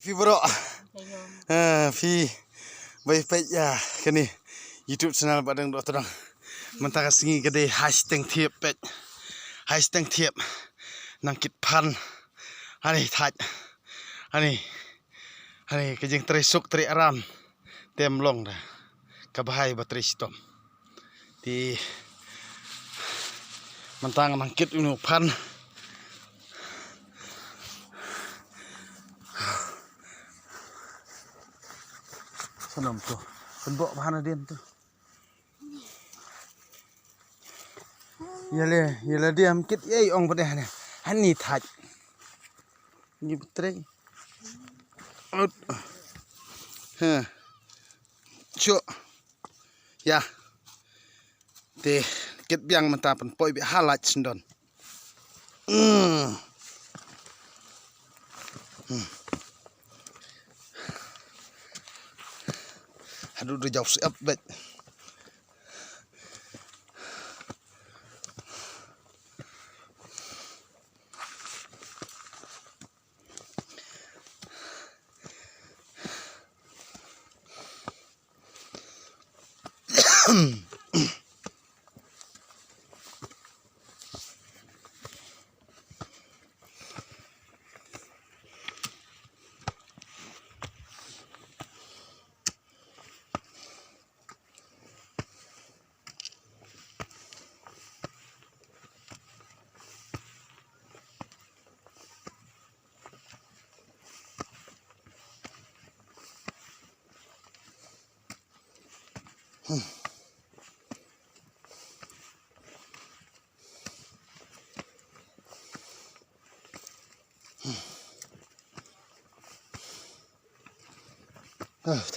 Pi bro. Kayong. Pi baik-baik ya kini YouTube channel badang dok terang. Mentaka singi gede hashtag tiap pet. Hashtag tiap nangkit pan. Hari thaj. Hari kejeng terisuk teri aram. Temlong dah. Kabahai bateri stop. Di mentang nangkit unu pan. Senam tu. Penbok bahan dia tu. Yale dia mungkin ye ong pada ni. Hani thaj. Ni betre. Out. Cuk. Ya. Te ket biang mentapan poi bi halat sendon. Aduh udah jauh siap bet.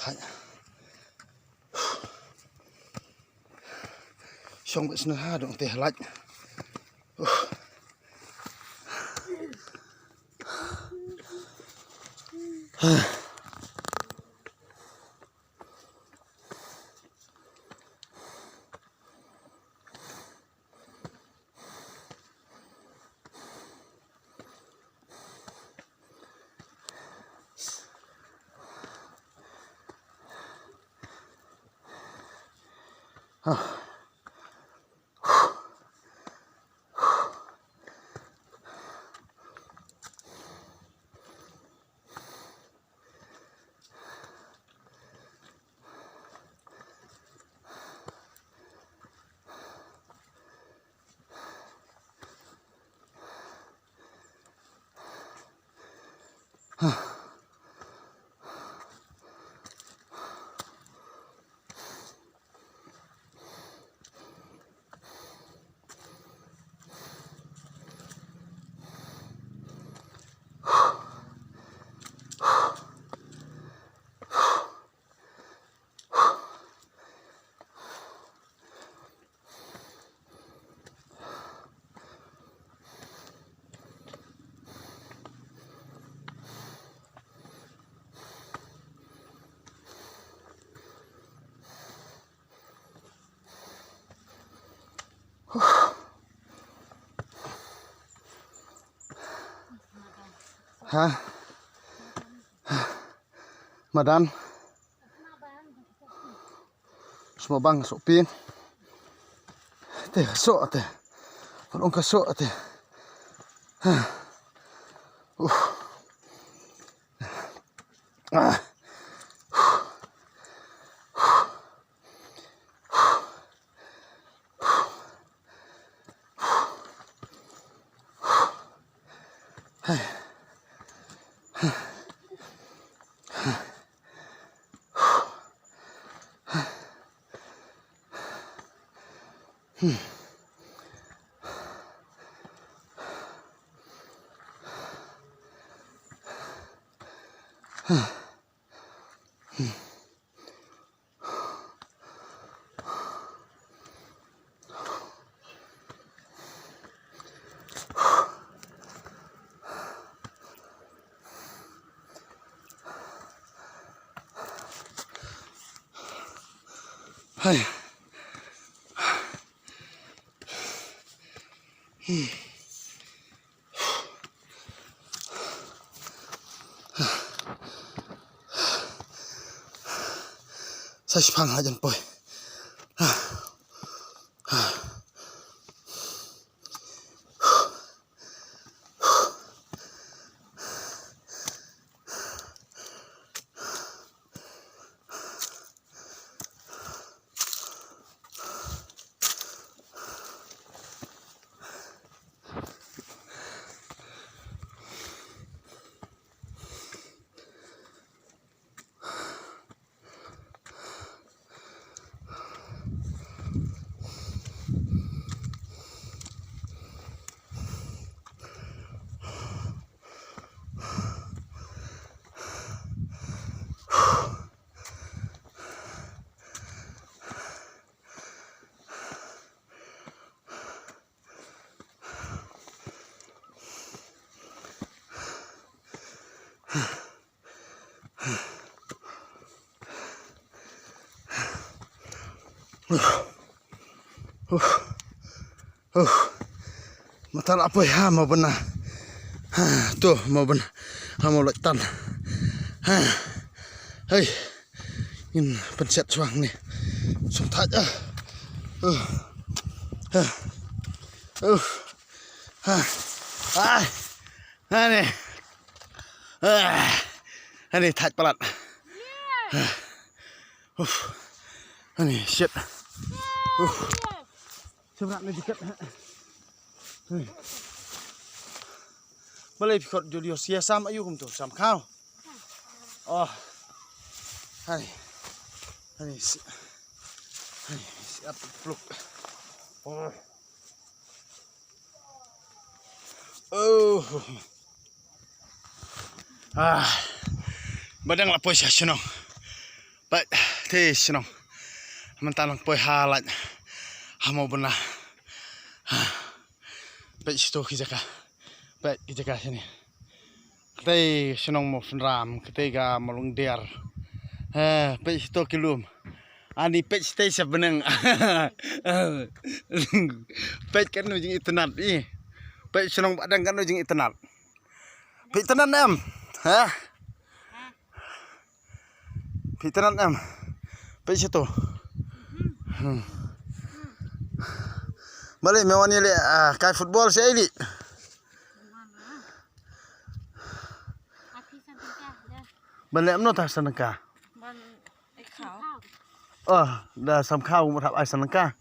Thaj. Xong bị sân ha động tè lạnh. Hah? Madan. Semua bang sok pin. Teh sok teh. Orang kasok teh. Hai. Saya sepang aja boy. Mata nak apa ya mau benar. Tuh mau benar. Mau letan. Hei. In pencet suang ni. Suntat ah. Ni. Ni tak pelat. Ni shit. Seberat ni dekat. Boleh pikir Julius ya sam ayu kum tu sam kau. Oh. Hai. Siap peluk. Oh. Badang lah poi senong. Baik, teh senong. Mentanang poi halat. Hamo benar. Baik situ kita. Baik kita sini. Kita senong mau senram, kita malung der. Baik situ kilum. Ani baik kita sebenang. Baik kan ujung internet ni. Baik senong badang kan ujung internet. Baik internet am. Baik internet am. Baik situ. Balik mewah ni le kai football saya ni. Balik mana tak senengkah? Oh, dah sam kau mau tak ai senengkah?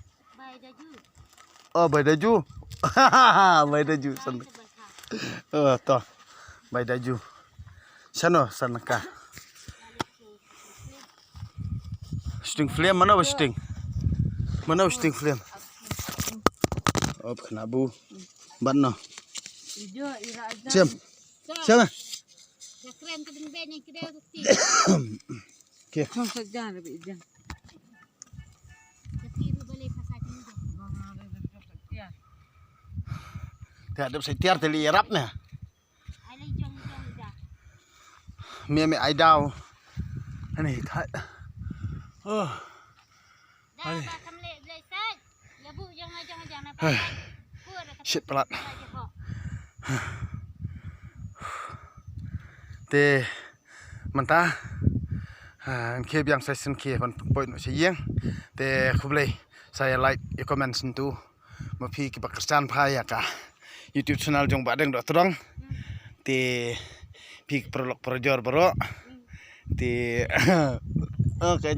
Oh, bai daju. Bai daju seneng. Oh, toh. Bai daju. Sana senengkah? Sting flame mana sting? Mana sting flame? Oh, kena bu. Ban no. Siap. Siapa? Keren tu ben yang kita ukti. Okey. Kau saja lebih jam. Tapi tu boleh pasal ni. Tak ada setiar teli rap ni. Ai jong dah. Me ai dau. Ani tak. Oh. Dah bakam le boleh sai. Lebu jangan nak. Shit pelat. Te mentah. Ke biang saya senke pan point saya te kublai saya like comment sentu mapi ki bakastan phaya ka YouTube channel jong badeng dok terong te pik prolog projor bro te kan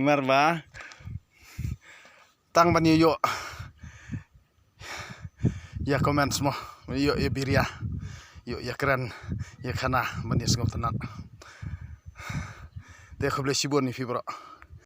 marba tang ban yo ya comment semua yo ya biria yo ya keren ya kana manis ngop tenak. Dia kublai sibon ni fi bro.